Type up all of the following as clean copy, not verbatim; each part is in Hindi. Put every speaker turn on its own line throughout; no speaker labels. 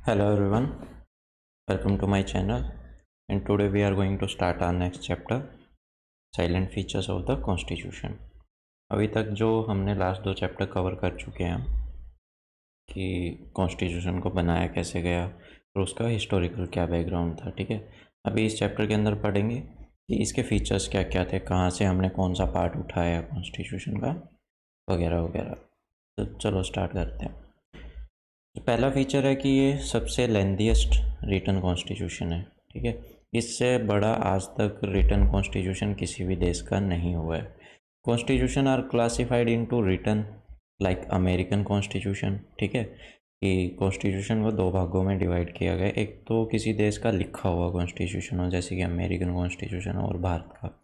Hello everyone, welcome to my channel, and today we are going to start our next chapter, Silent Features of the Constitution. अभी तक जो हमने लास्ट दो चैप्टर कवर कर चुके हैं कि कॉन्स्टिट्यूशन को बनाया कैसे गया और उसका हिस्टोरिकल क्या बैकग्राउंड था। ठीक है, अभी इस चैप्टर के अंदर पढ़ेंगे कि इसके फीचर्स क्या क्या थे, कहाँ से हमने कौन सा पार्ट उठाया कॉन्स्टिट्यूशन का, वगैरह वगैरह। तो चलो स्टार्ट करते हैं। तो पहला फीचर है कि ये सबसे लेंथीएस्ट रिटन कॉन्स्टिट्यूशन है। ठीक है, इससे बड़ा आज तक रिटन कॉन्स्टिट्यूशन किसी भी देश का नहीं हुआ है। Constitution are classified into written like American constitution. ठीक है, कि कॉन्स्टिट्यूशन को दो भागों में डिवाइड किया गया, एक तो किसी देश का लिखा हुआ कॉन्स्टिट्यूशन हो जैसे कि अमेरिकन कॉन्स्टिट्यूशन और भारत का,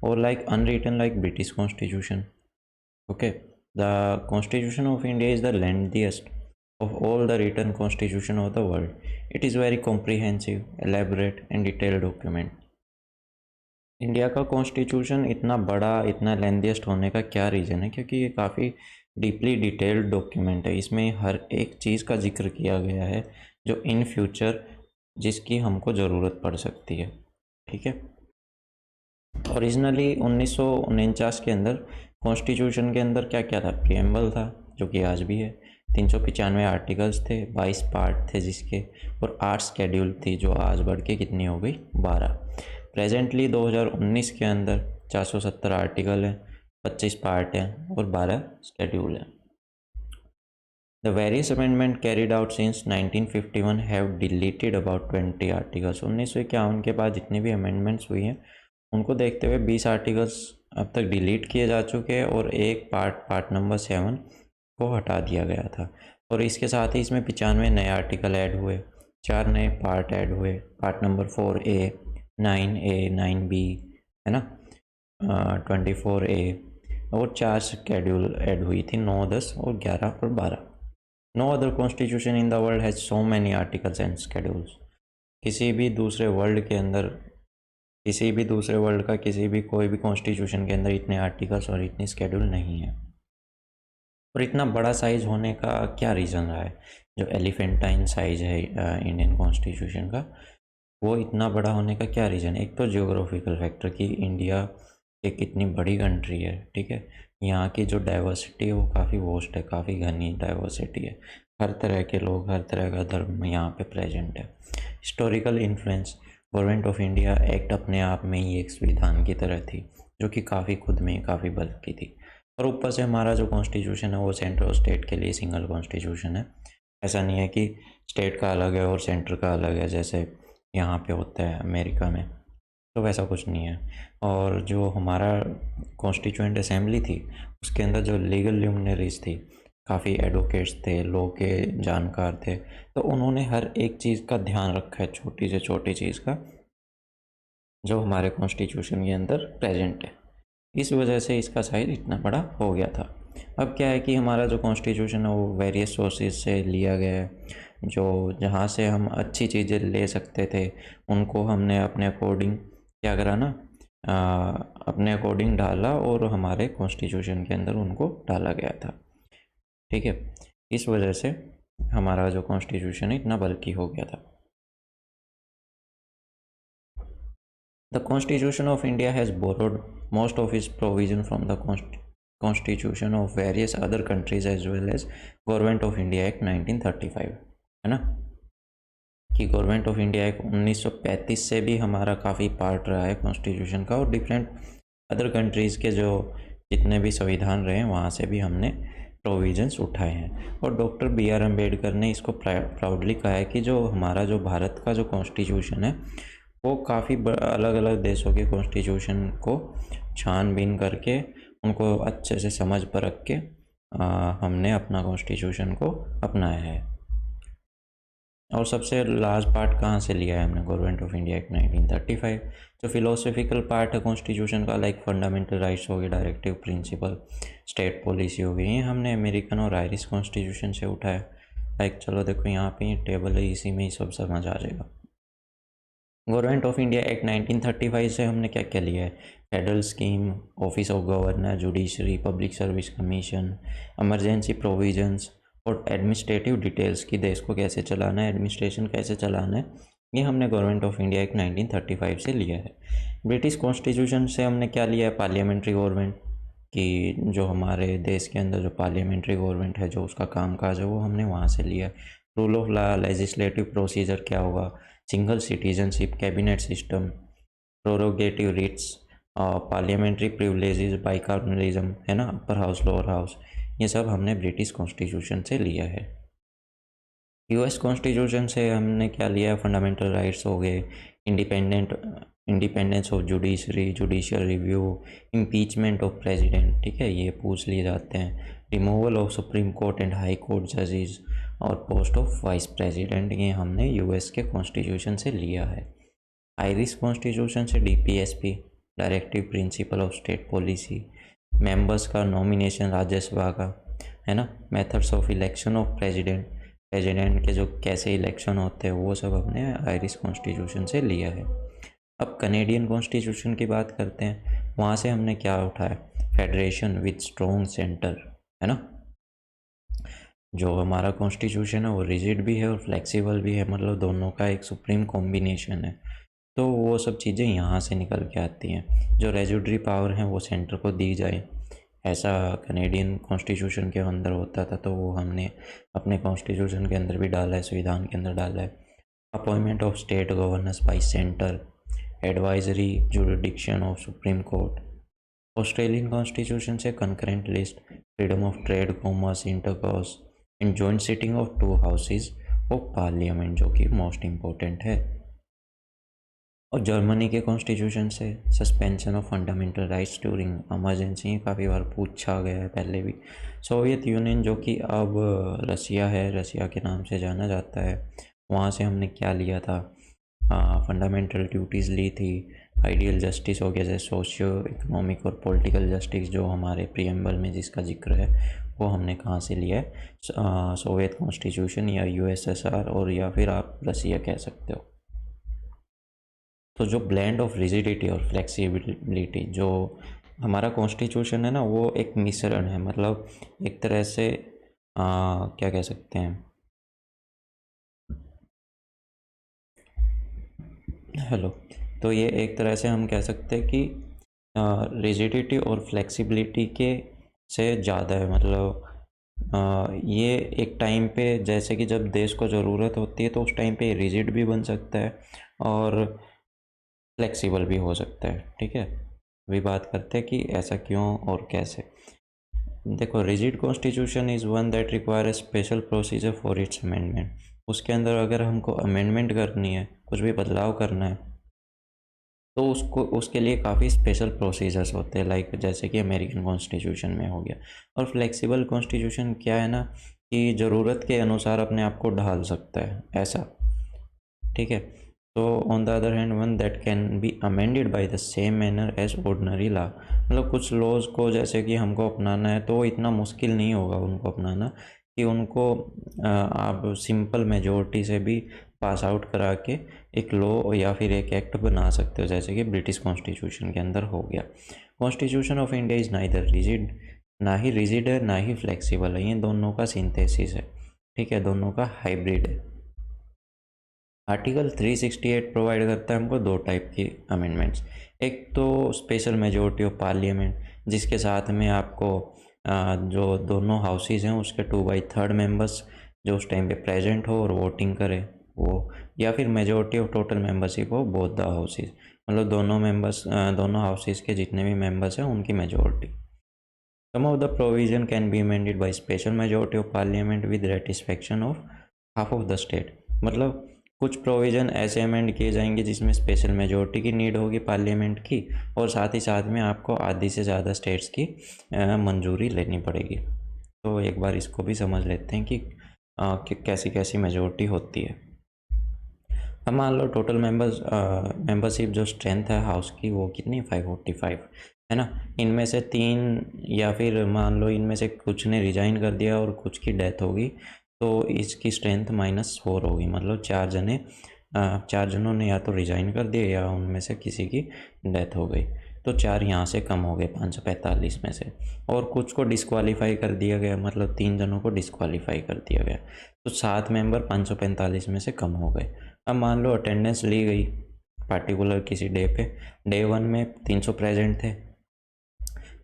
और like unwritten like British constitution. Okay, the constitution of India is the lengthiest of all the written constitution of the world. It is very comprehensive, elaborate and detailed document. India का कॉन्स्टिट्यूशन इतना बड़ा, इतना लेंथीएस्ट होने का क्या रीज़न है? क्योंकि ये काफ़ी डीपली डिटेल्ड डॉक्यूमेंट है। इसमें हर एक चीज़ का जिक्र किया गया है जो इन फ्यूचर जिसकी हमको ज़रूरत पड़ सकती है। ठीक है, ओरिजिनली 1949 के अंदर कॉन्स्टिट्यूशन के अंदर क्या क्या था? प्रीएम्बल था जो कि आज भी है, 395 आर्टिकल्स थे, 22 पार्ट थे जिसके, और 8 स्केड्यूल थी जो आज बढ़ के कितनी हो गई? 12। प्रेजेंटली 2019 के अंदर 470 आर्टिकल हैं, 25 पार्ट हैं और 12 स्केड्यूल हैं। The various amendment carried out since 1951 have deleted about 20 articles. 1951 के बाद जितनी भी अमेंडमेंट्स हुई हैं उनको देखते हुए 20 आर्टिकल्स अब तक डिलीट किए जा चुके हैं और एक पार्ट नंबर 7 को हटा दिया गया था। और इसके साथ ही इसमें 95 नए आर्टिकल ऐड हुए, 4 नए पार्ट ऐड हुए, part number 4A, 9A, 9B, है ना, 24A, और 4 स्केड्यूल ऐड हुई थी, 9, 10 और 11 और 12। No other constitution in the world has so many articles and schedules. किसी भी दूसरे वर्ल्ड के अंदर, किसी भी दूसरे वर्ल्ड का किसी भी कोई भी कॉन्स्टिट्यूशन के अंदर इतने आर्टिकल्स और इतनी स्केड्यूल नहीं है। और इतना बड़ा साइज़ होने का क्या रीज़न रहा है? जो एलिफेंटाइन साइज़ है इंडियन कॉन्स्टिट्यूशन का, वो इतना बड़ा होने का क्या रीज़न है? एक तो जियोग्राफिकल फैक्टर कि इंडिया एक इतनी बड़ी कंट्री है। ठीक है, यहाँ की जो डाइवर्सिटी है वो काफ़ी वोस्ट है, काफ़ी घनी डाइवर्सिटी है, हर तरह के लोग, हर तरह का धर्म यहाँ पे प्रेजेंट है। Historical influence, government of India act अपने आप में ही एक संविधान की तरह थी जो कि काफ़ी खुद में काफ़ी बल्क की थी। और ऊपर से हमारा जो कॉन्स्टिट्यूशन है वो सेंटर और स्टेट के लिए सिंगल कॉन्स्टिट्यूशन है। ऐसा नहीं है कि स्टेट का अलग है और सेंटर का अलग है जैसे यहाँ पे होता है अमेरिका में, तो वैसा कुछ नहीं है। और जो हमारा कॉन्स्टिट्यूएंट असेंबली थी उसके अंदर जो लीगल ल्यूमिनरीज थी, काफ़ी एडवोकेट्स थे, लॉ के जानकार थे, तो उन्होंने हर एक चीज़ का ध्यान रखा है, छोटी से छोटी चीज़ का, जो हमारे कॉन्स्टिट्यूशन के अंदर प्रेजेंट है। इस वजह से इसका साइज इतना बड़ा हो गया था। अब क्या है कि हमारा जो कॉन्स्टिट्यूशन है वो वेरियस सोर्सेज से लिया गया है, जो जहाँ से हम अच्छी चीज़ें ले सकते थे उनको हमने अपने अकॉर्डिंग क्या करा ना, अपने अकॉर्डिंग डाला और हमारे कॉन्स्टिट्यूशन के अंदर उनको डाला गया था। ठीक है, इस वजह से हमारा जो कॉन्स्टिट्यूशन है इतना बल्कि हो गया था। The Constitution of India has borrowed most of its provision from the Constitution of various other countries as well as Government of India Act 1935, है ना, कि गवर्नमेंट ऑफ इंडिया एक्ट 1935 से भी हमारा काफ़ी पार्ट रहा है कॉन्स्टिट्यूशन का, और डिफरेंट अदर कंट्रीज़ के जो जितने भी संविधान रहे हैं वहाँ से भी हमने प्रोविजंस उठाए हैं। और डॉक्टर B.R. अम्बेडकर ने इसको प्राउडली कहा है कि जो हमारा जो भारत का जो कॉन्स्टिट्यूशन है वो काफ़ी अलग अलग देशों के कॉन्स्टिट्यूशन को छानबीन करके उनको अच्छे से समझ परख के हमने अपना कॉन्स्टिट्यूशन को अपनाया है। और सबसे लास्ट पार्ट कहाँ से लिया है हमने? Government of India act 1935। जो फिलोसफिकल पार्ट है कॉन्स्टिट्यूशन का, लाइक फंडामेंटल राइट्स हो गए, डायरेक्टिव प्रिंसिपल, स्टेट पॉलिसी हो गई, ये हमने अमेरिकन और आयरिश कॉन्स्टिट्यूशन से उठाया। लाइक चलो देखो यहाँ पे टेबल है, इसी में ही सब समझ आ जाएगा। गवर्नमेंट ऑफ इंडिया एक्ट 1935 से हमने क्या क्या लिया है? Federal scheme, office of governor, judiciary, public service commission, emergency provisions, और एडमिनिस्ट्रेटिव डिटेल्स की देश को कैसे चलाना है, एडमिनिस्ट्रेशन कैसे चलाना है, ये हमने गवर्नमेंट ऑफ इंडिया एक 1935 से लिया है। ब्रिटिश कॉन्स्टिट्यूशन से हमने क्या लिया है, पार्लियामेंट्री गवर्नमेंट कि जो हमारे देश के अंदर जो पार्लियामेंट्री गवर्नमेंट है, जो उसका कामकाज है, वो हमने वहाँ से लिया है। Rule of law, legislative procedure क्या होगा, single citizenship, cabinet system, prerogative writs, parliamentary privileges, bicameralism है ना, अपर हाउस लोअर हाउस, ये सब हमने ब्रिटिश कॉन्स्टिट्यूशन से लिया है। यूएस कॉन्स्टिट्यूशन से हमने क्या लिया है, फंडामेंटल राइट्स हो गए, independence of judiciary, judicial review, impeachment of president, ठीक है, ये पूछ लिए जाते हैं, removal of supreme court and high court जजेस और पोस्ट ऑफ वाइस प्रेसिडेंट, ये हमने यूएस के कॉन्स्टिट्यूशन से लिया है। आयरिश कॉन्स्टिट्यूशन से DPSP, directive principle of state policy, members का नॉमिनेशन राज्यसभा का, है ना, methods of election of president के जो कैसे इलेक्शन होते हैं, वो सब हमने आयरिश कॉन्स्टिट्यूशन से लिया है। अब कनेडियन कॉन्स्टिट्यूशन की बात करते हैं, वहाँ से हमने क्या उठाया, फेडरेशन विद स्ट्रॉन्ग सेंटर, है ना। जो हमारा कॉन्स्टिट्यूशन है वो रिजिड भी है और फ्लेक्सिबल भी है, मतलब दोनों का एक सुप्रीम कॉम्बिनेशन है। तो वो सब चीज़ें यहाँ से निकल के आती हैं, जो रेजुडरी पावर हैं वो सेंटर को दी जाए, ऐसा कनेडियन कॉन्स्टिट्यूशन के अंदर होता था, तो वो हमने अपने कॉन्स्टिट्यूशन के अंदर भी डाला है, संविधान के अंदर डाला है। Appointment of state governance by centre, advisory jurisdiction of supreme court. Australian constitution से concurrent list, freedom of trade, commerce, intercourse in joint sitting of 2 houses of parliament, जो कि मोस्ट इम्पोर्टेंट है। और जर्मनी के कॉन्स्टिट्यूशन से suspension of fundamental rights during emergency, काफ़ी बार पूछा गया है पहले भी। सोवियत यूनियन, जो कि अब रसिया है, रसिया के नाम से जाना जाता है, वहाँ से हमने क्या लिया था, फंडामेंटल ड्यूटीज़ ली थी। आइडियल जस्टिस हो गया, जैसे सोशियो इकोनॉमिक और पॉलिटिकल जस्टिस, जो हमारे प्रीएम्बल में जिसका जिक्र है, वो हमने कहाँ से लिया है, सोवियत कॉन्स्टिट्यूशन या यूएसएसआर, और या फिर आप रसिया कह सकते हो। तो जो ब्लेंड ऑफ रिजिडिटी और फ्लेक्सिबिलिटी, जो हमारा कॉन्स्टिट्यूशन है ना, वो एक मिश्रण है, मतलब एक तरह से क्या कह सकते हैं, हेलो, तो ये एक तरह से हम कह सकते हैं कि रिजिडिटी और फ्लेक्सिबिलिटी के से ज़्यादा है, मतलब ये एक टाइम पे, जैसे कि जब देश को ज़रूरत होती है तो उस टाइम पे रिजिड भी बन सकता है और फ्लेक्सिबल भी हो सकता है, ठीक है। अभी बात करते हैं कि ऐसा क्यों और कैसे। देखो, rigid constitution is one that require special procedure for its amendment. उसके अंदर अगर हमको अमेंडमेंट करनी है, कुछ भी बदलाव करना है, तो उसको उसके लिए काफ़ी स्पेशल प्रोसीजर्स होते हैं, लाइक जैसे कि अमेरिकन कॉन्स्टिट्यूशन में हो गया। और फ्लेक्सिबल कॉन्स्टिट्यूशन क्या है ना, कि ज़रूरत के अनुसार अपने आप को ढाल सकता है, ऐसा, ठीक है। तो on the other hand, one that can be amended by the same manner as ordinary law, मतलब कुछ लॉज को जैसे कि हमको अपनाना है तो इतना मुश्किल नहीं होगा उनको अपनाना, कि उनको आप सिंपल मेजॉरिटी से भी पास आउट करा के एक लॉ या फिर एक एक्ट बना सकते हो, जैसे कि ब्रिटिश कॉन्स्टिट्यूशन के अंदर हो गया। Constitution of India is neither rigid, ना ही रिजिड है ना ही फ्लेक्सिबल है, ये दोनों का सिंथेसिस है, ठीक है, दोनों का हाइब्रिड है। आर्टिकल 368 प्रोवाइड करता है हमको 2 टाइप की अमेंडमेंट्स। एक तो स्पेशल मेजॉरिटी ऑफ पार्लियामेंट, जिसके साथ में आपको जो दोनों हाउसेज हैं उसके 2/3 मेंबर्स जो उस टाइम पे प्रेजेंट हो और वोटिंग करे वो, या फिर मेजॉरिटी ऑफ टोटल मेंबरशिप हो बोथ द हाउसेज, मतलब दोनों हाउसेज के जितने भी मेंबर्स हैं उनकी majority. Some of the provision can be amended by special majority of Parliament with ratification of half of the state, मतलब कुछ प्रोविज़न ऐसे अमेंड किए जाएंगे जिसमें स्पेशल मेजॉरिटी की नीड होगी पार्लियामेंट की, और साथ ही साथ में आपको आधी से ज़्यादा स्टेट्स की मंजूरी लेनी पड़ेगी। तो एक बार इसको भी समझ लेते हैं कि कैसी कैसी मेजॉरिटी होती है। अब मान लो टोटल मेंबरशिप जो स्ट्रेंथ है हाउस की वो कितनी, 545 है ना। इनमें से 3 या फिर मान लो इनमें से कुछ ने रिजाइन कर दिया और कुछ की डेथ होगी, तो इसकी स्ट्रेंथ -4 होगी, मतलब 4 जनों ने या तो रिजाइन कर दिया या उनमें से किसी की डेथ हो गई। तो 4 यहाँ से कम हो गए 545 में से, और कुछ को डिस्क्वालीफाई कर दिया गया, मतलब 3 जनों को डिस्क्वालीफाई कर दिया गया, तो 7 मेंबर 545 में से कम हो गए। अब मान लो अटेंडेंस ली गई पार्टिकुलर किसी डे पे, डे 1 में 300 प्रेजेंट थे,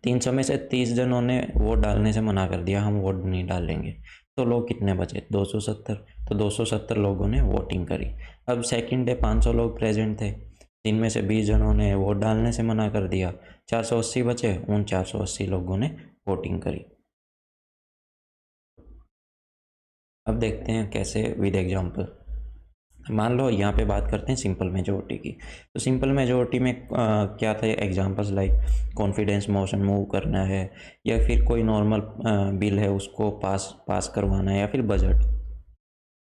300 में से 30 जनों ने वोट डालने से मना कर दिया, हम वोट नहीं डालेंगे, तो लोग कितने बचे 270, तो 270 लोगों ने वोटिंग करी। अब सेकंड डे 500 लोग प्रेजेंट थे, जिनमें से 20 जनों ने वोट डालने से मना कर दिया, 480 बचे, उन 480 लोगों ने वोटिंग करी। अब देखते हैं कैसे विद एग्जाम्पल। मान लो यहाँ पे बात करते हैं सिंपल मेजोरिटी की, तो सिंपल मेजोरिटी में क्या था examples like confidence motion move करना है, या फिर कोई नॉर्मल बिल है उसको पास करवाना है, या फिर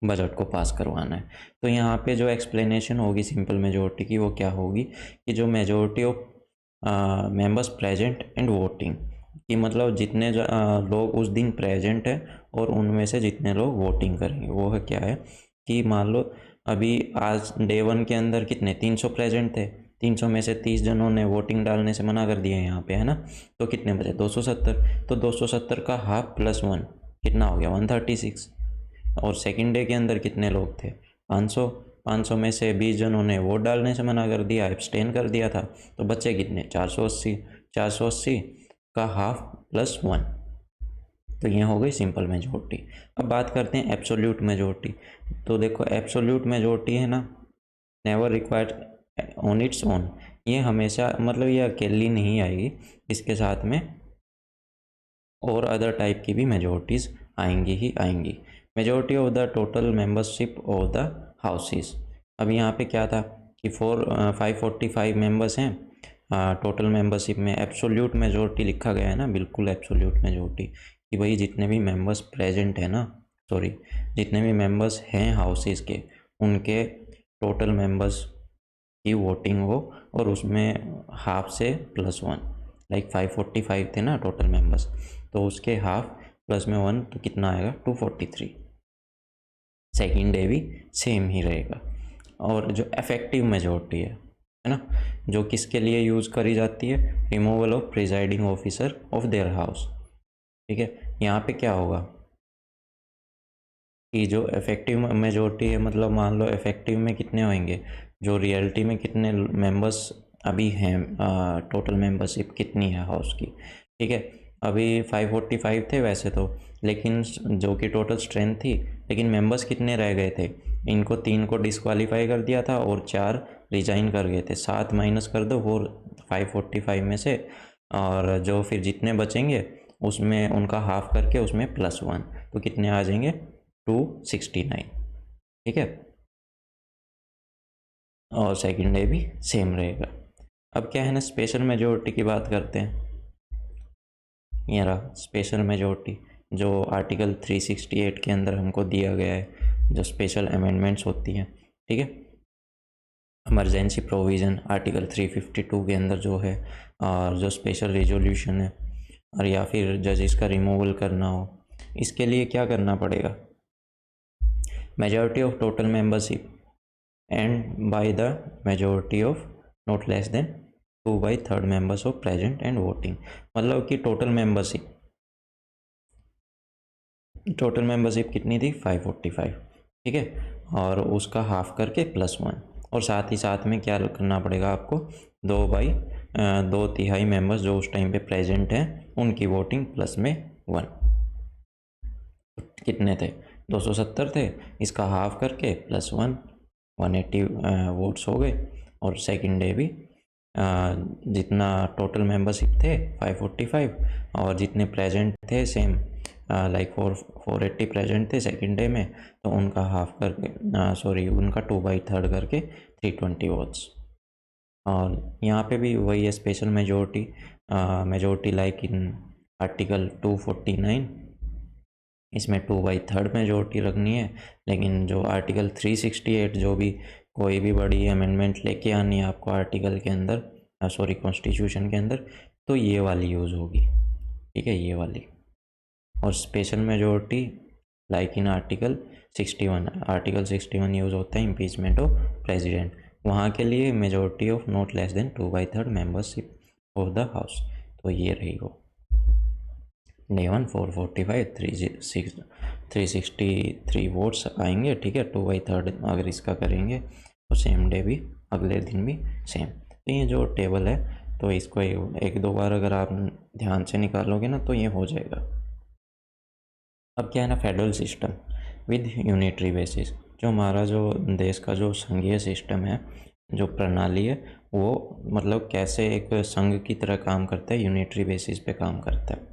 बजट को पास करवाना है। तो यहाँ पे जो एक्सप्लेनेशन होगी सिंपल मेजोरिटी की वो क्या होगी कि जो majority of members present and voting, कि मतलब जितने लोग उस दिन प्रेजेंट है और उनमें से जितने लोग वोटिंग करेंगे, वो है क्या है कि मान लो अभी आज डे 1 के अंदर कितने 300 प्रेजेंट थे, 300 में से 30 जनों ने वोटिंग डालने से मना कर दिया यहाँ पे, है ना, तो कितने बचे 270, तो 270 का हाफ +1 कितना हो गया 136। और सेकंड डे के अंदर कितने लोग थे 500, 500 में से 20 जनों ने वोट डालने से मना कर दिया, एब्सटेन कर दिया था, तो बच्चे कितने 480, 480 का हाफ +1, तो ये हो गई सिंपल मेजोरिटी। अब बात करते हैं एब्सोल्यूट मेजोरिटी। तो देखो एब्सोल्यूट मेजोरिटी है ना, never required on its own, ये हमेशा मतलब ये अकेली नहीं आएगी, इसके साथ में और अदर टाइप की भी मेजोरिटीज़ आएंगी ही आएंगी। Majority of the total membership of the houses. अब यहाँ पे क्या था कि 545 मेंबर्स हैं टोटल मेंबरशिप में, एब्सोल्यूट मेजोरिटी लिखा गया है ना, बिल्कुल एब्सोल्यूट मेजोरिटी, कि भाई जितने भी मेंबर्स प्रेजेंट है ना, सॉरी जितने भी मेंबर्स हैं हाउसेस के, उनके टोटल मेंबर्स की वोटिंग हो, और उसमें हाफ से +1, लाइक 545 थे ना टोटल मेंबर्स, तो उसके हाफ प्लस में 1 तो कितना आएगा 243। सेकेंड डे भी सेम ही रहेगा। और जो इफेक्टिव मेजोरिटी है ना, जो किसके लिए यूज़ करी जाती है, removal of presiding officer of their house. ठीक है, यहाँ पे क्या होगा कि जो इफेक्टिव मेजोरिटी है, मतलब मान लो इफेक्टिव में कितने होंगे, जो रियलिटी में कितने मेंबर्स अभी हैं, टोटल मेंबरशिप कितनी है हाउस की, ठीक है, अभी 545 थे वैसे तो, लेकिन जो कि टोटल स्ट्रेंथ थी, लेकिन मेंबर्स कितने रह गए थे, इनको 3 को डिस्क्वालीफाई कर दिया था और 4 रिजाइन कर गए थे, 7 माइनस कर दो 545 में से, और जो फिर जितने बचेंगे उसमें उनका हाफ करके उसमें +1, तो कितने आ जाएंगे 269। ठीक है, और सेकंड डे भी सेम रहेगा। अब क्या है ना, स्पेशल मेजोरिटी की बात करते हैं। ये रहा स्पेशल मेजोरिटी, जो आर्टिकल 368 के अंदर हमको दिया गया है, जो स्पेशल अमेंडमेंट्स होती हैं। ठीक है, इमरजेंसी प्रोविज़न आर्टिकल 352 के अंदर जो है, और जो स्पेशल रेजोल्यूशन है, और या फिर जजेस का रिमूवल करना हो, इसके लिए क्या करना पड़ेगा, majority of total membership and by the majority of not less than 2/3 members of present and voting. मतलब कि टोटल मेंबरशिप कितनी थी 545, ठीक है, और उसका हाफ करके +1, और साथ ही साथ में क्या करना पड़ेगा आपको 2/2 मेंबर्स जो उस टाइम पे प्रेजेंट हैं उनकी वोटिंग प्लस में 1, कितने थे 270 थे, इसका हाफ करके +1 180 वोट्स हो गए। और सेकंड डे भी जितना टोटल मेंबरशिप थे 545, और जितने प्रेजेंट थे सेम लाइक 480 प्रेजेंट थे सेकंड डे में, तो उनका हाफ करके उनका 2/3 करके 320 वोट्स। और यहाँ पे भी वही है special majority like in article 249, इसमें 2/3 मेजोरिटी रखनी है। लेकिन जो आर्टिकल 368 जो भी कोई भी बड़ी अमेंडमेंट लेके आनी है आपको आर्टिकल के अंदर, कॉन्स्टिट्यूशन के अंदर, तो ये वाली यूज़ होगी। ठीक है, ये वाली। और special majority like in article 61 use होता है इम्पीचमेंट ऑफ प्रेसिडेंट, वहाँ के लिए majority of not less than 2/3 membership of the house. तो ये रही वो डे 1 445 363 वोट्स आएंगे, ठीक है। 2/3 अगर इसका करेंगे तो सेम डे भी, अगले दिन भी सेम। तो ये जो टेबल है, तो इसको एक दो बार अगर आप ध्यान से निकालोगे ना तो ये हो जाएगा। अब क्या है ना, federal system with unitary basis, जो हमारा जो देश का जो संघीय सिस्टम है, जो प्रणाली है, वो मतलब कैसे एक संघ की तरह काम करता है, यूनिटरी बेसिस पे काम करता है।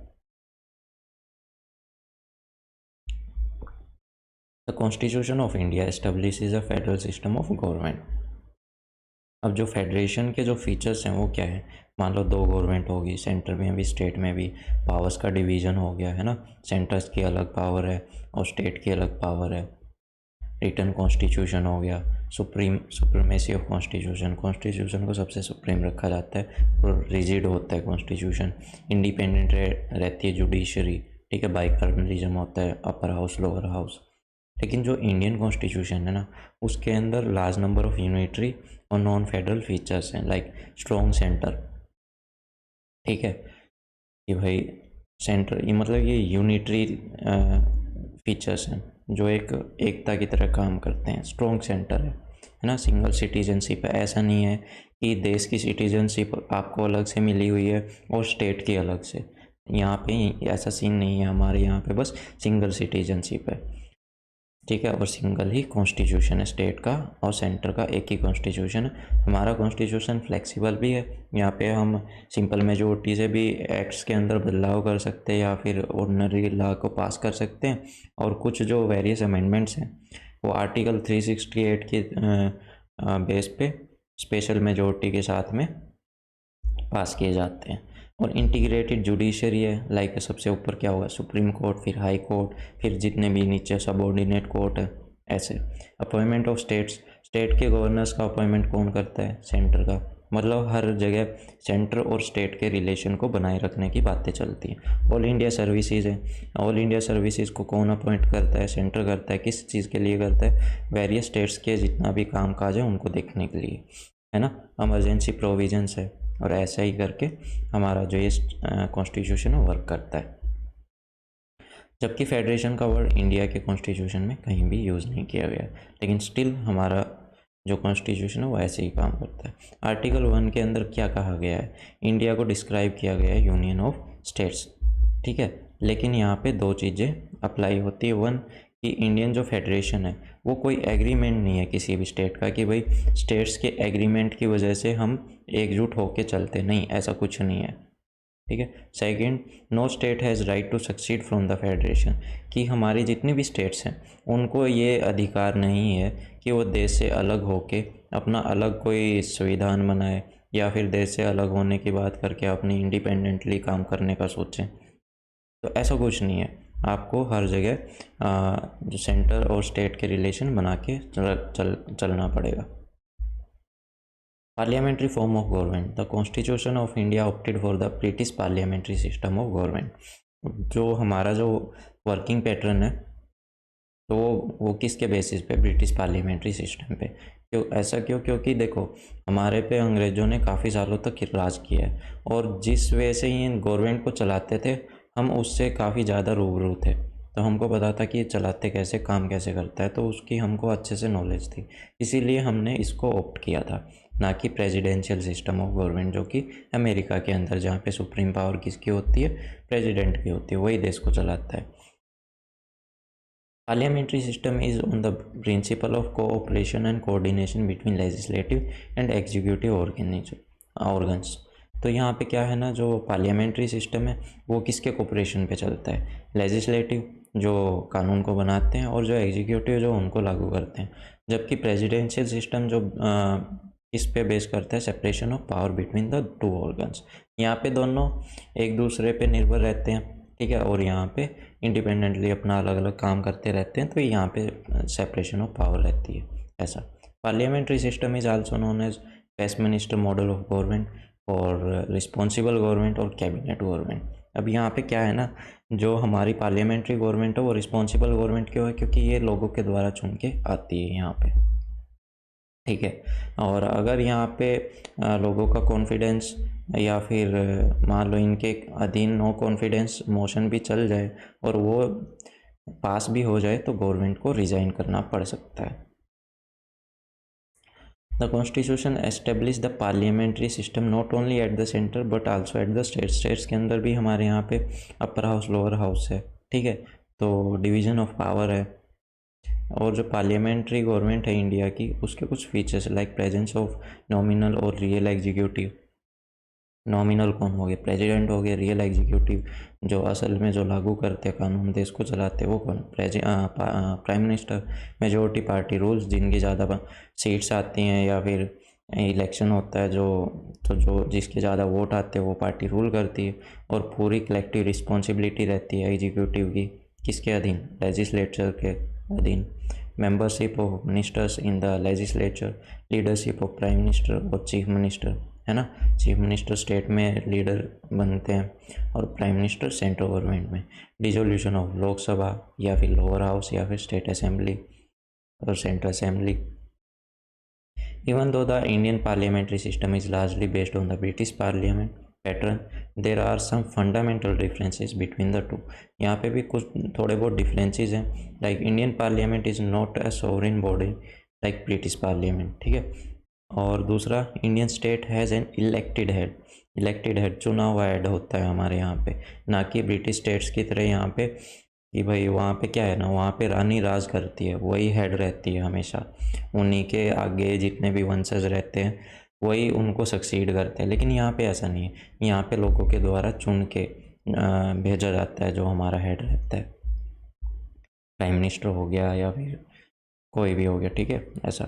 The constitution of India establishes a federal system of government. अब जो फेडरेशन के जो फीचर्स हैं वो क्या है, मान लो 2 गवर्नमेंट होगी, सेंटर में भी स्टेट में भी, पावर्स का डिवीज़न हो गया है ना, सेंटर्स की अलग पावर है और स्टेट की अलग पावर है। रिटन कॉन्स्टिट्यूशन हो गया, सुप्रीमेसी ऑफ कॉन्स्टिट्यूशन, कॉन्स्टिट्यूशन को सबसे सुप्रीम रखा जाता है और रिजिड होता है कॉन्स्टिट्यूशन। इंडिपेंडेंट रहती है जुडिशरी, ठीक है। बाइकार्बनलिज्म होता है, अपर हाउस लोअर हाउस। लेकिन जो इंडियन कॉन्स्टिट्यूशन है ना, उसके अंदर लार्ज नंबर ऑफ यूनिटरी और नॉन फेडरल फीचर्स हैं, लाइक स्ट्रॉन्ग सेंटर, ठीक है। कि भाई सेंटर, ये मतलब ये यूनिटरी फीचर्स हैं जो एक एकता की तरह काम करते हैं। स्ट्रॉन्ग सेंटर है ना। सिंगल सिटीजनशिप है, ऐसा नहीं है कि देश की सिटीजनशिप आपको अलग से मिली हुई है और स्टेट की अलग से। यहाँ पे ऐसा सीन नहीं है, हमारे यहाँ पे बस सिंगल सिटीजनशिप है, ठीक है। और सिंगल ही कॉन्स्टिट्यूशन है स्टेट का और सेंटर का, एक ही कॉन्स्टिट्यूशन है। हमारा कॉन्स्टिट्यूशन फ्लेक्सिबल भी है, यहाँ पे हम सिंपल मेजोरिटी से भी एक्ट्स के अंदर बदलाव कर सकते हैं या फिर ऑर्डिनरी लॉ को पास कर सकते हैं। और कुछ जो वेरियस अमेंडमेंट्स हैं वो आर्टिकल 368 के बेस पे स्पेशल मेजोरिटी के साथ में पास किए जाते हैं। और इंटीग्रेटेड जुडिशरी है, लाइक सबसे ऊपर क्या होगा, सुप्रीम कोर्ट, फिर हाई कोर्ट, फिर जितने भी नीचे सबऑर्डिनेट कोर्ट है, ऐसे। अपॉइंटमेंट ऑफ स्टेट्स, स्टेट के गवर्नर्स का अपॉइंटमेंट कौन करता है, सेंटर का। मतलब हर जगह सेंटर और स्टेट के रिलेशन को बनाए रखने की बातें चलती हैं। ऑल इंडिया सर्विसेज है, ऑल इंडिया सर्विसेज को कौन अपॉइंट करता है, सेंटर करता है। किस चीज़ के लिए करता है, वेरियस स्टेट्स के जितना भी काम काज है उनको देखने के लिए, है ना। इमरजेंसी प्रोविजंस है, और ऐसा ही करके हमारा जो ये कॉन्स्टिट्यूशन है वर्क करता है। जबकि फेडरेशन का वर्ड इंडिया के कॉन्स्टिट्यूशन में कहीं भी यूज़ नहीं किया गया, लेकिन स्टिल हमारा जो कॉन्स्टिट्यूशन है वो ऐसे ही काम करता है। आर्टिकल 1 के अंदर क्या कहा गया है, इंडिया को डिस्क्राइब किया गया है यूनियन ऑफ स्टेट्स, ठीक है। लेकिन यहाँ पे 2 चीज़ें अप्लाई होती है। 1 कि इंडियन जो फेडरेशन है वो कोई एग्रीमेंट नहीं है किसी भी स्टेट का कि भाई स्टेट्स के एग्रीमेंट की वजह से हम एकजुट होके चलते, नहीं, ऐसा कुछ नहीं है, ठीक है। Second, no state has right to secede from the federation, कि हमारी जितनी भी स्टेट्स हैं उनको ये अधिकार नहीं है कि वो देश से अलग होके अपना अलग कोई संविधान बनाए या फिर देश से अलग होने की बात करके अपनी इंडिपेंडेंटली काम करने का सोचें। तो ऐसा कुछ नहीं है, आपको हर जगह जो सेंटर और स्टेट के रिलेशन बना के चलना पड़ेगा। Parliamentary form of government, the constitution of India opted for the British parliamentary system of government. जो हमारा जो वर्किंग पैटर्न है तो वो किसके बेसिस पे, ब्रिटिश पार्लियामेंट्री सिस्टम पे। क्यों ऐसा, क्योंकि देखो हमारे पे अंग्रेज़ों ने काफ़ी सालों तक राज किया है और जिस वे से ये गवर्नमेंट को चलाते थे हम उससे काफ़ी ज़्यादा रूबरू थे, तो हमको पता था कि ये चलाते कैसे, काम कैसे करता है, तो उसकी हमको अच्छे से नॉलेज थी। इसीलिए हमने इसको ऑप्ट किया था, ना कि प्रेसिडेंशियल सिस्टम ऑफ गवर्नमेंट जो कि अमेरिका के अंदर, जहाँ पे सुप्रीम पावर किसकी होती है, प्रेसिडेंट की होती है, वही देश को चलाता है। Parliamentary system is on the principle of cooperation and coordination between legislative and executive organs। तो यहाँ पे क्या है ना, जो पार्लियामेंट्री सिस्टम है वो किसके कोऑपरेशन पे चलता है, लेजिस्लेटिव जो कानून को बनाते हैं और जो एग्जीक्यूटिव जो उनको लागू करते हैं। जबकि प्रेसिडेंशियल सिस्टम जो इस पे बेस करता है separation of power between the 2 organs. यहाँ पे दोनों एक दूसरे पे निर्भर रहते हैं, ठीक है, और यहाँ पे इंडिपेंडेंटली अपना अलग अलग काम करते रहते हैं, तो यहाँ पे सेपरेशन ऑफ पावर रहती है, ऐसा। Parliamentary system is also known as Westminster model of government और रिस्पॉन्सिबल गवर्नमेंट और कैबिनेट गवर्नमेंट। अब यहाँ पे क्या है ना, जो हमारी पार्लियामेंट्री गवर्नमेंट है वो रिस्पॉन्सिबल गवर्नमेंट क्यों है, क्योंकि ये लोगों के द्वारा चुन के आती है यहाँ पे। ठीक है। और अगर यहाँ पे लोगों का कॉन्फिडेंस या फिर मान लो इनके अधीन नो कॉन्फिडेंस मोशन भी चल जाए और वो पास भी हो जाए तो गवर्नमेंट को रिजाइन करना पड़ सकता है। The constitution establish the parliamentary system not only at the centre but also at the states के अंदर भी हमारे यहाँ पे अपर हाउस लोअर हाउस है, ठीक है, तो डिवीजन ऑफ पावर है। और जो पार्लियामेंट्री गवर्नमेंट है इंडिया की, उसके कुछ features like presence of nominal और रियल एग्जीक्यूटिव। नॉमिनल कौन हो गए, प्रेसिडेंट हो गए, रियल एग्जीक्यूटिव जो असल में जो लागू करते हैं कानून, देश को चलाते हैं, वो कौन, prime minister. Majority party rules, जिनकी ज़्यादा सीट्स आती हैं या फिर इलेक्शन होता है जो, तो जो जिसके ज़्यादा वोट आते हैं वो पार्टी रूल करती है। और पूरी कलेक्टिव रिस्पॉन्सिबिलिटी रहती है एग्जीक्यूटिव की, किसके अधीन, लेजिस्लेचर के अधीन। Membership of ministers in the legislature, leadership of prime minister और चीफ मिनिस्टर, है ना। चीफ मिनिस्टर स्टेट में लीडर बनते हैं और प्राइम मिनिस्टर सेंट्रल गवर्नमेंट में। डिसोल्यूशन ऑफ लोकसभा या फिर लोअर हाउस या फिर स्टेट असेंबली और central assembly. Even though the Indian parliamentary system is largely based on the British parliament pattern, there are some fundamental differences between the two. यहाँ पे भी कुछ थोड़े बहुत डिफरेंसेस हैं। Like Indian parliament is not a sovereign body like British parliament, ठीक है। और दूसरा, Indian state has an elected head. Elected head चुना हुआ हेड होता है हमारे यहाँ पे, ना कि ब्रिटिश स्टेट्स की तरह यहाँ पे कि भाई वहाँ पे क्या है ना, वहाँ पे रानी राज करती है, वही हेड रहती है हमेशा, उन्हीं के आगे जितने भी वंशज रहते हैं वही उनको सक्सीड करते हैं। लेकिन यहाँ पे ऐसा नहीं है, यहाँ पे लोगों के द्वारा चुन के भेजा जाता है जो हमारा हेड रहता है, प्राइम मिनिस्टर हो गया या फिर कोई भी हो गया, ठीक है, ऐसा।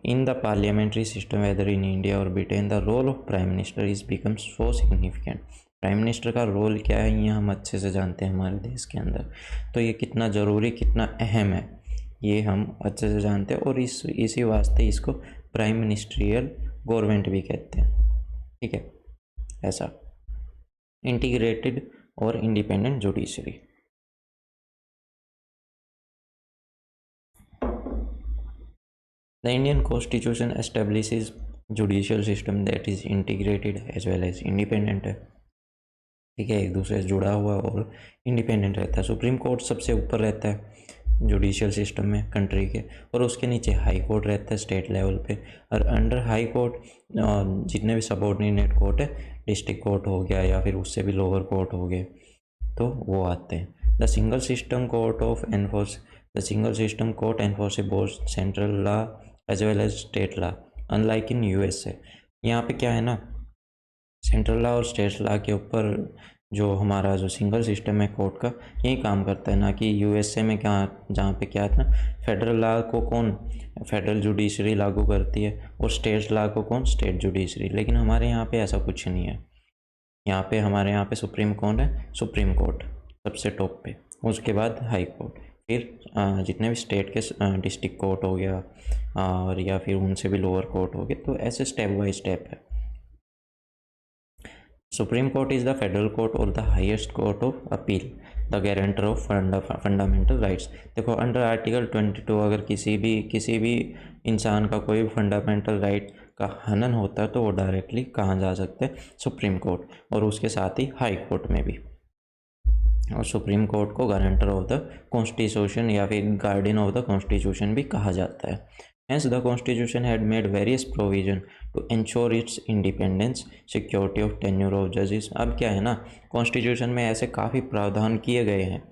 In the parliamentary system whether in India और Britain, the role of prime minister is become so significant. Prime minister का रोल क्या है ये हम अच्छे से जानते हैं हमारे देश के अंदर, तो ये कितना ज़रूरी कितना अहम है ये हम अच्छे से जानते हैं। और इसी वास्ते इसको प्राइम मिनिस्ट्रियल गवर्नमेंट भी कहते हैं, ठीक है, ऐसा। इंटीग्रेटेड और independent judiciary. The Indian Constitution establishes judicial system that is integrated as well as independent है, ठीक है, एक दूसरे से जुड़ा हुआ और इंडिपेंडेंट रहता है। सुप्रीम कोर्ट सबसे ऊपर रहता है जुडिशियल सिस्टम में कंट्री के, और उसके नीचे हाई कोर्ट रहता है स्टेट लेवल पे। और अंडर हाई कोर्ट जितने भी सबऑर्डिनेट कोर्ट है, डिस्ट्रिक्ट कोर्ट हो गया या फिर उससे भी लोअर कोर्ट हो गए, तो वो आते हैं। The single system court of enforce, the single system court enforce both central law as well as state law, unlike in USA. यहाँ पे क्या है ना, सेंट्रल लॉ और स्टेट लॉ के ऊपर जो हमारा जो सिंगल सिस्टम है कोर्ट का, यही काम करता है, ना कि यूएसए में क्या, जहाँ पे क्या है ना, फेडरल लॉ को कौन, फेडरल जुडिशरी लागू करती है और स्टेट लॉ को कौन, स्टेट जुडिशरी। लेकिन हमारे यहाँ पे ऐसा कुछ नहीं है। यहाँ पे हमारे यहाँ पे सुप्रीम कौन है, सुप्रीम कोर्ट सबसे टॉप पे, उसके बाद हाई कोर्ट, फिर जितने भी स्टेट के डिस्ट्रिक्ट कोर्ट हो गया और या फिर उनसे भी लोअर कोर्ट हो गए, तो ऐसे स्टेप बाय स्टेप है। Supreme Court is the federal court और the highest court of appeal, the guarantor of fundamental rights. देखो अंडर आर्टिकल 22 अगर किसी भी इंसान का कोई भी फंडामेंटल राइट का हनन होता है तो वो डायरेक्टली कहाँ जा सकते हैं, सुप्रीम कोर्ट, और उसके साथ ही हाई कोर्ट में भी। और सुप्रीम कोर्ट को गारंटर ऑफ द कॉन्स्टिट्यूशन या फिर गार्डियन ऑफ द कॉन्स्टिट्यूशन भी कहा जाता है। Hence, the Constitution had made various provision to ensure its independence, security of tenure of judges। अब क्या है ना, कॉन्स्टिट्यूशन में ऐसे काफ़ी प्रावधान किए गए हैं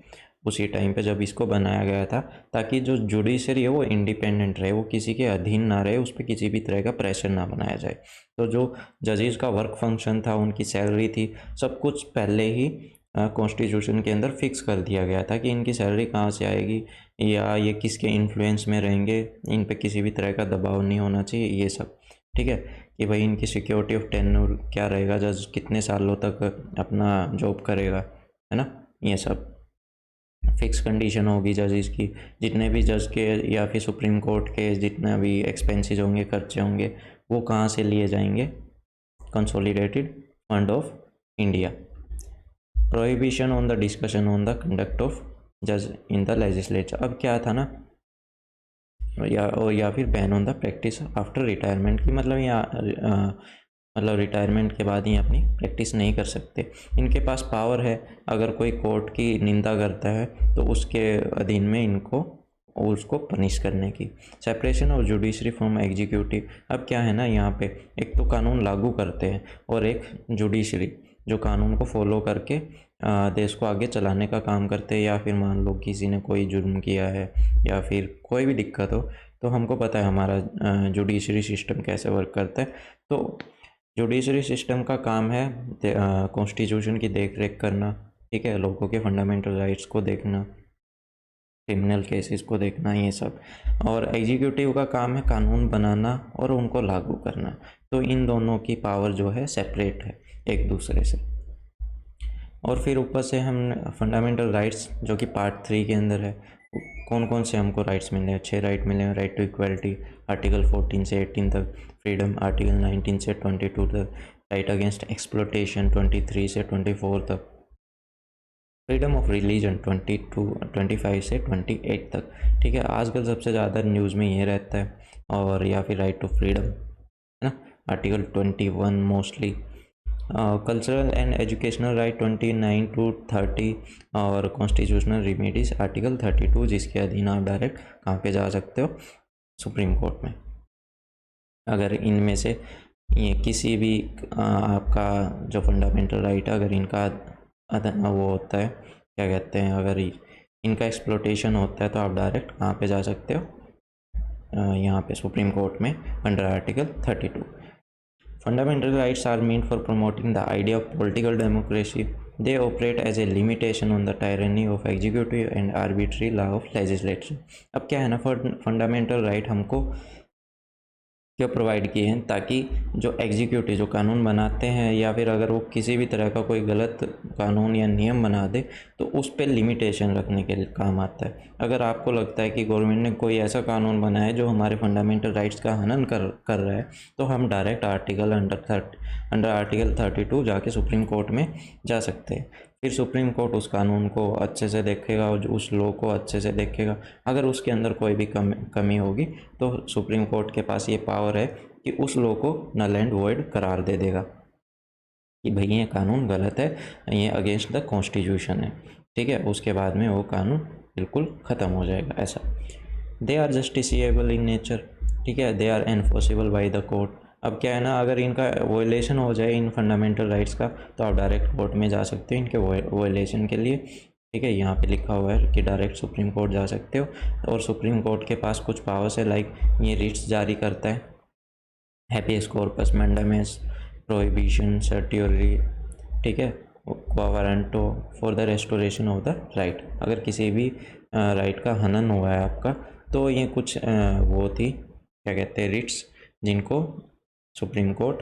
उसी टाइम पे जब इसको बनाया गया था, ताकि जो जुडिशरी है वो इंडिपेंडेंट रहे, वो किसी के अधीन ना रहे, उस पर किसी भी तरह का प्रेशर ना बनाया जाए। तो जो जजेस का वर्क फंक्शन था, उनकी सैलरी थी, सब कुछ पहले ही कॉन्स्टिट्यूशन के अंदर फिक्स कर दिया गया था कि इनकी सैलरी कहाँ से आएगी या ये किसके इन्फ्लुएंस में रहेंगे, इन पे किसी भी तरह का दबाव नहीं होना चाहिए, ये सब, ठीक है। कि भाई इनकी सिक्योरिटी ऑफ टेन्योर क्या रहेगा, जज कितने सालों तक अपना जॉब करेगा, है ना, ये सब फिक्स कंडीशन होगी जजेस की। जितने भी जज के या फिर सुप्रीम कोर्ट के जितने भी एक्सपेंसेस होंगे, खर्चे होंगे, वो कहाँ से लिए जाएंगे, consolidated fund of India. Prohibition on the discussion on the conduct of जज इन द लेजिस्लेचर। अब क्या था ना, या फिर ban on the practice after retirement की मतलब मतलब रिटायरमेंट के बाद ही अपनी प्रैक्टिस नहीं कर सकते। इनके पास पावर है, अगर कोई कोर्ट की निंदा करता है तो उसके अधीन में इनको उसको पनिश करने की। Separation of judiciary from executive. अब क्या है ना, यहाँ पे एक तो कानून लागू करते हैं और एक जुडिशरी जो कानून को फॉलो करके देश को आगे चलाने का काम करते हैं। या फिर मान लो किसी ने कोई जुर्म किया है या फिर कोई भी दिक्कत हो, तो हमको पता है हमारा जुडिशरी सिस्टम कैसे वर्क करता है। तो जुडिशरी सिस्टम का काम है कॉन्स्टिट्यूशन की देख रेख करना, ठीक है, लोगों के फंडामेंटल राइट्स को देखना, क्रिमिनल केसेस को देखना, ये सब। और एग्जीक्यूटिव का काम है कानून बनाना और उनको लागू करना। तो इन दोनों की पावर जो है सेपरेट है एक दूसरे से। और फिर ऊपर से हम फंडामेंटल राइट्स जो कि पार्ट 3 के अंदर है, कौन कौन से हमको राइट्स मिले हैं। 6 राइट मिले हैं। राइट टू इक्वलिटी आर्टिकल 14 से 18 तक, फ्रीडम आर्टिकल 19 से 22 तक, राइट अगेंस्ट एक्सप्लोटेशन 23 से 24 तक, फ्रीडम ऑफ रिलीजन 25 से 28 तक, ठीक है। आजकल सबसे ज़्यादा न्यूज़ में ये रहता है। और या फिर राइट टू फ्रीडम है ना, article 21 mostly. Cultural and educational right 29 to 30 और कॉन्स्टिट्यूशनल रेमेडीज आर्टिकल 32, जिसके अधीन आप डायरेक्ट कहाँ पे जा सकते हो, सुप्रीम कोर्ट में। अगर इनमें से ये किसी भी आपका जो फंडामेंटल राइट है, अगर इनका वो होता है, क्या कहते हैं, अगर इनका एक्सप्लोटेशन होता है तो आप डायरेक्ट कहाँ पे जा सकते हो, यहाँ पे सुप्रीम कोर्ट में under article 32। Fundamental rights are meant for promoting the idea of political democracy. They operate as a limitation on the tyranny of executive and arbitrary law of legislature. अब क्या है ना, फंडामेंटल राइट हमको क्यों प्रोवाइड किए हैं, ताकि जो एग्जीक्यूटिव जो कानून बनाते हैं या फिर अगर वो किसी भी तरह का कोई गलत कानून या नियम बना दे तो उस पर लिमिटेशन रखने के लिए काम आता है। अगर आपको लगता है कि गवर्नमेंट ने कोई ऐसा कानून बनाया है जो हमारे फंडामेंटल राइट्स का हनन कर रहा है, तो हम डायरेक्ट अंडर आर्टिकल 32 जाके सुप्रीम कोर्ट में जा सकते हैं। फिर सुप्रीम कोर्ट उस कानून को अच्छे से देखेगा और उस लॉ को अच्छे से देखेगा। अगर उसके अंदर कोई भी कमी होगी तो सुप्रीम कोर्ट के पास ये पावर है कि उस लॉ को नल एंड वॉइड करार दे देगा कि भाई ये कानून गलत है, ये अगेंस्ट द कॉन्स्टिट्यूशन है, ठीक है। उसके बाद में वो कानून बिल्कुल ख़त्म हो जाएगा। ऐसा they are justiciable in nature, ठीक है, they are enforceable by the court. अब क्या है ना, अगर इनका वॉयलेशन हो जाए इन फंडामेंटल राइट्स का तो आप डायरेक्ट कोर्ट में जा सकते हो इनके वॉयलेशन के लिए, ठीक है। यहाँ पे लिखा हुआ है कि डायरेक्ट सुप्रीम कोर्ट जा सकते हो। और सुप्रीम कोर्ट के पास कुछ पावर्स है, लाइक ये रिट्स जारी करता है, हैबियस कॉर्पस, मैंडामेस, प्रोहिबिशन, सर्टियोरी, ठीक है, warranto for the restoration of the right. अगर किसी भी राइट का हनन हुआ है आपका, तो ये कुछ वो थी, क्या कहते हैं, रिट्स, जिनको सुप्रीम कोर्ट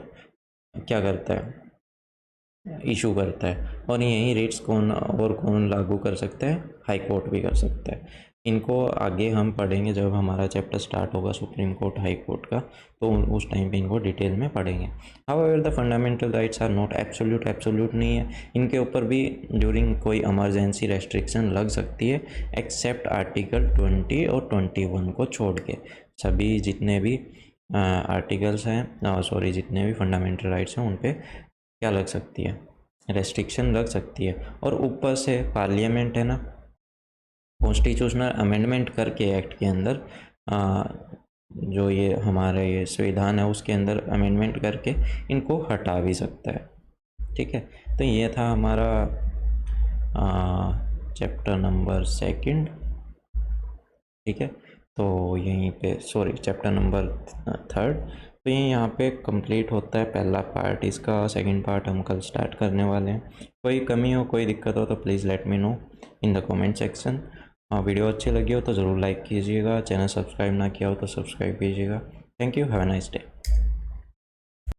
क्या करता है, इशू करता है। और यही रिट्स कौन लागू कर सकता है, हाई कोर्ट भी कर सकता है। इनको आगे हम पढ़ेंगे जब हमारा चैप्टर स्टार्ट होगा सुप्रीम कोर्ट हाई कोर्ट का, तो उस टाइम पे इनको डिटेल में पढ़ेंगे। However the fundamental rights are not absolute नहीं है, इनके ऊपर भी ड्यूरिंग कोई इमरजेंसी रेस्ट्रिक्शन लग सकती है, एक्सेप्ट आर्टिकल 20 और 21 को छोड़ के। सभी जितने भी आर्टिकल्स हैं, जितने भी फंडामेंटल राइट्स हैं, उन पे क्या लग सकती है, रेस्ट्रिक्शन लग सकती है। और ऊपर से पार्लियामेंट है ना, कॉन्स्टिट्यूशनल अमेंडमेंट करके एक्ट के अंदर जो ये हमारा ये संविधान है उसके अंदर अमेंडमेंट करके इनको हटा भी सकता है, ठीक है। तो ये था हमारा चैप्टर नंबर 2, ठीक है। तो यहीं पे चैप्टर नंबर 3, तो ये यहाँ पे कंप्लीट होता है पहला पार्ट इसका। सेकंड पार्ट हम कल स्टार्ट करने वाले हैं। कोई कमी हो, कोई दिक्कत हो तो please let me know in the comment section. Video अच्छी लगी हो तो ज़रूर लाइक कीजिएगा, चैनल सब्सक्राइब ना किया हो तो सब्सक्राइब कीजिएगा। Thank you, have a nice day.